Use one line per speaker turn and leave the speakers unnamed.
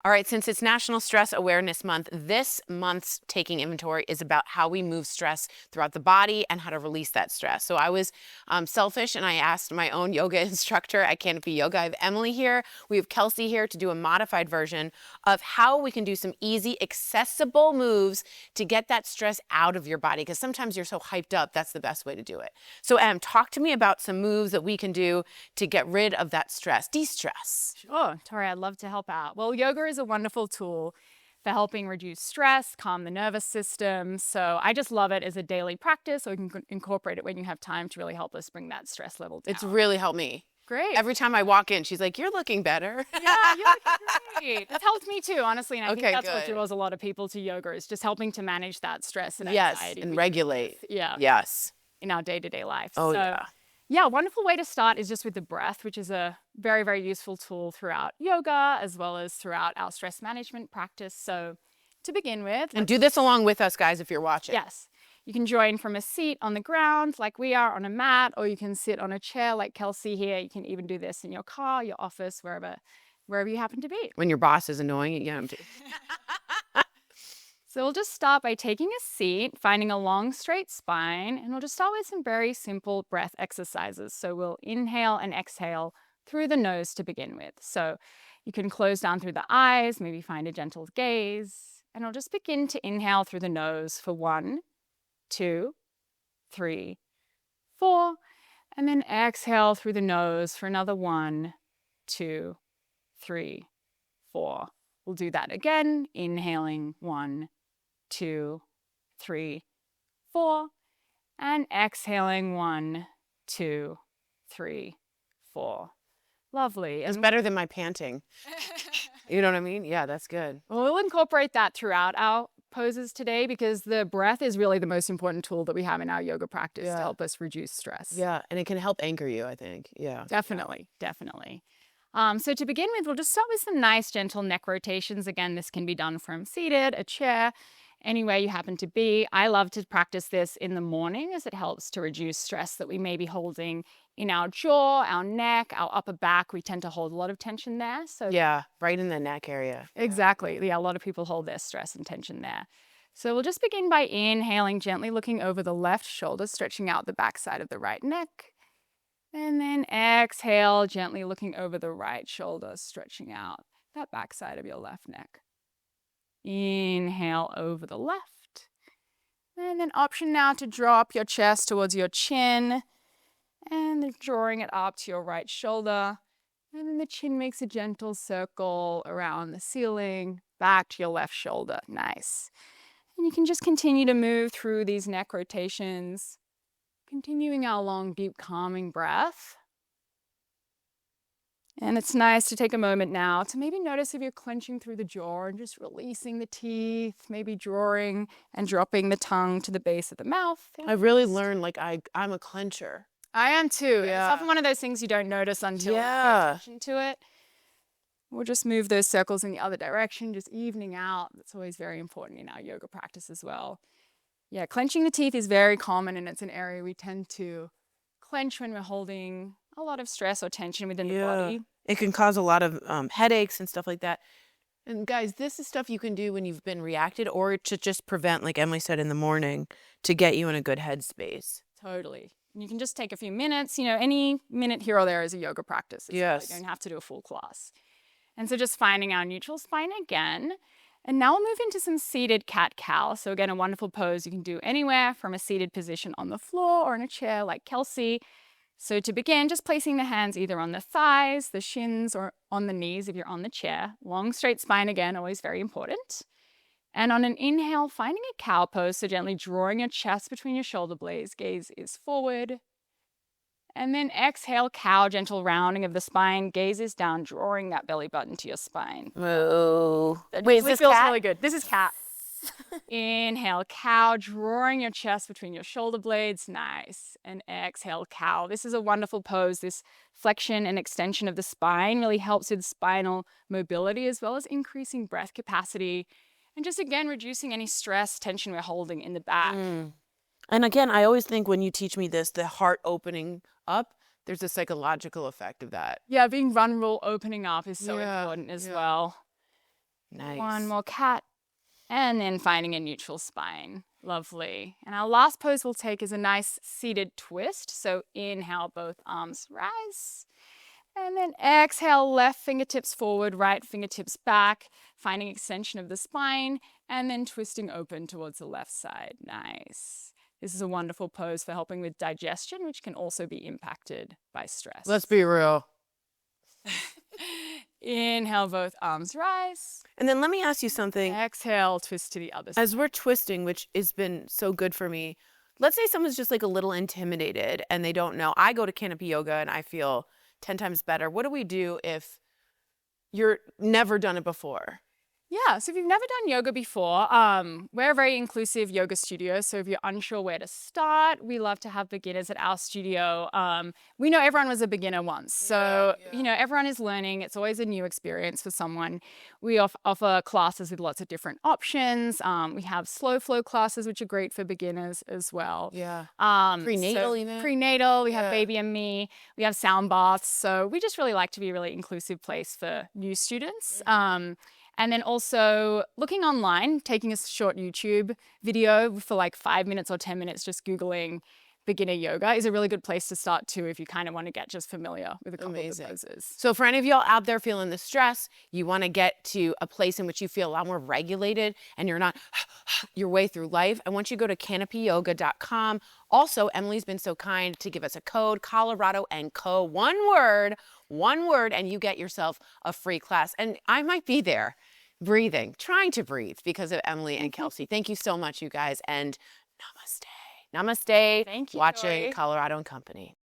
All right, since it's National Stress Awareness Month, this month's Taking Inventory is about how we move stress throughout the body and how to release that stress. So I was selfish and I asked my own yoga instructor at Canopy Yoga. I have Emily here, we have Kelsey here to do a modified version of how we can do some easy, accessible moves to get that stress out of your body, because sometimes you're so hyped up, that's the best way to do it. So Em, talk to me about some moves that we can do to get rid of that stress, de-stress.
Sure, Tori, I'd love to help out. Well, yoga is a wonderful tool for helping reduce stress, calm the nervous system. So I just love it as a daily practice, or you can incorporate it when you have time to really help us bring that stress level down.
It's really helped me.
Great.
Every time I walk in, she's like, "You're looking better."
Yeah, you're looking great. That's helped me too, honestly. And I think
Okay,
that's what
good.
draws a lot of people to yoga, is just helping to manage that stress and
Yes,
anxiety.
and regulate.
Yeah.
Yes.
In our day-to-day life.
Oh,
So,
yeah.
yeah, a wonderful way to start is just with the breath, which is a very, very useful tool throughout yoga as well as throughout our stress management practice. So to begin with,
And do this along with us, guys, if you're watching.
yes, you can join from a seat on the ground like we are on a mat, or you can sit on a chair like Kelsey here. You can even do this in your car, your office, wherever you happen to be.
When your boss is annoying, yeah.
So we'll just start by taking a seat, finding a long, straight spine, and we'll just start with some very simple breath exercises. So we'll inhale and exhale through the nose to begin with. So you can close down through the eyes, maybe find a gentle gaze, and I'll just begin to inhale through the nose for 1, 2, 3, 4, and then exhale through the nose for another 1, 2, 3, 4. We'll do that again, inhaling 1, 2, 3, 4, and exhaling 1, 2, 3, 4. Lovely.
It's better than my panting. You know what I mean? Yeah, that's good.
Well, we'll incorporate that throughout our poses today, because the breath is really the most important tool that we have in our yoga practice to help us reduce stress.
Yeah, and it can help anchor you, I think. Yeah.
Definitely, definitely. So to begin with, we'll just start with some nice gentle neck rotations. Again, this can be done from seated, a chair, anywhere you happen to be. I love to practice this in the morning, as it helps to reduce stress that we may be holding in our jaw, our neck, our upper back. We tend to hold a lot of tension there. So
Yeah, right in the neck area.
exactly. Yeah, a lot of people hold their stress and tension there. So we'll just begin by inhaling, gently looking over the left shoulder, stretching out the backside of the right neck. And then exhale, gently looking over the right shoulder, stretching out that backside of your left neck. Inhale over the left. And then option now to drop your chest towards your chin, and then drawing it up to your right shoulder. And then the chin makes a gentle circle around the ceiling, back to your left shoulder. Nice. And you can just continue to move through these neck rotations, continuing our long, deep, calming breath. And it's nice to take a moment now to maybe notice if you're clenching through the jaw and just releasing the teeth, maybe drawing and dropping the tongue to the base of the mouth.
I really learned, like, I'm a clencher.
I am too.
Yeah.
It's often one of those things you don't notice until you pay attention to it. We'll just move those circles in the other direction, just evening out. That's always very important in our yoga practice as well. Yeah, clenching the teeth is very common, and it's an area we tend to clench when we're holding a lot of stress or tension within the body.
It can cause a lot of headaches and stuff like that. And guys, this is stuff you can do when you've been reacted, or to just prevent, like Emily said, in the morning, to get you in a good headspace.
Totally. And you can just take a few minutes, any minute here or there is a yoga practice.
Yes.
You don't have to do a full class. And so just finding our neutral spine again. And now we'll move into some seated cat-cow. So again, a wonderful pose you can do anywhere from a seated position on the floor or in a chair like Kelsey. So to begin, just placing the hands either on the thighs, the shins, or on the knees if you're on the chair. Long, straight spine again, always very important. And on an inhale, finding a cow pose, so gently drawing your chest between your shoulder blades, gaze is forward. And then exhale, cow, gentle rounding of the spine, gaze is down, drawing that belly button to your spine.
Oh.
That
Wait, is
usually
this
feels
cat?
really good. This is cat. Inhale, cow, drawing your chest between your shoulder blades. Nice. And exhale, cow. This is a wonderful pose. This flexion and extension of the spine really helps with spinal mobility, as well as increasing breath capacity, and just again reducing any stress, tension we're holding in the back.
And again, I always think when you teach me this, the heart opening up, there's a psychological effect of that.
Yeah, being vulnerable, opening up is so important as well.
Nice.
One more cat. And then finding a neutral spine. Lovely. And our last pose we'll take is a nice seated twist. So inhale, both arms rise. And then exhale, left fingertips forward, right fingertips back, finding extension of the spine, and then twisting open towards the left side. Nice. This is a wonderful pose for helping with digestion, which can also be impacted by stress.
Let's be real.
Inhale, both arms rise.
And then let me ask you something.
Exhale, twist to the other side.
As we're twisting, which has been so good for me, let's say someone's just like a little intimidated and they don't know. I go to Canopy Yoga and I feel 10 times better. What do we do if you're never done it before?
Yeah, so if you've never done yoga before, we're a very inclusive yoga studio. So if you're unsure where to start, we love to have beginners at our studio. We know everyone was a beginner once. So, you know, everyone is learning. It's always a new experience for someone. We offer classes with lots of different options. We have slow flow classes, which are great for beginners as well.
Yeah.
Prenatal
even?
Prenatal, we have Baby and Me, we have sound baths. So we just really like to be a really inclusive place for new students. And then also looking online, taking a short YouTube video for like 5 minutes or 10 minutes, just Googling beginner yoga is a really good place to start too if you kind of want to get just familiar with a couple of the poses.
So for any of y'all out there feeling the stress, you want to get to a place in which you feel a lot more regulated and you're not your way through life, I want you to go to canopyyoga.com. Also, Emily's been so kind to give us a code, Colorado and Co. One word, and you get yourself a free class. And I might be there breathing, trying to breathe because of Emily and Kelsey. Thank you so much, you guys, and namaste. Namaste.
Thank you,
Watching
Tori.
Colorado and Company.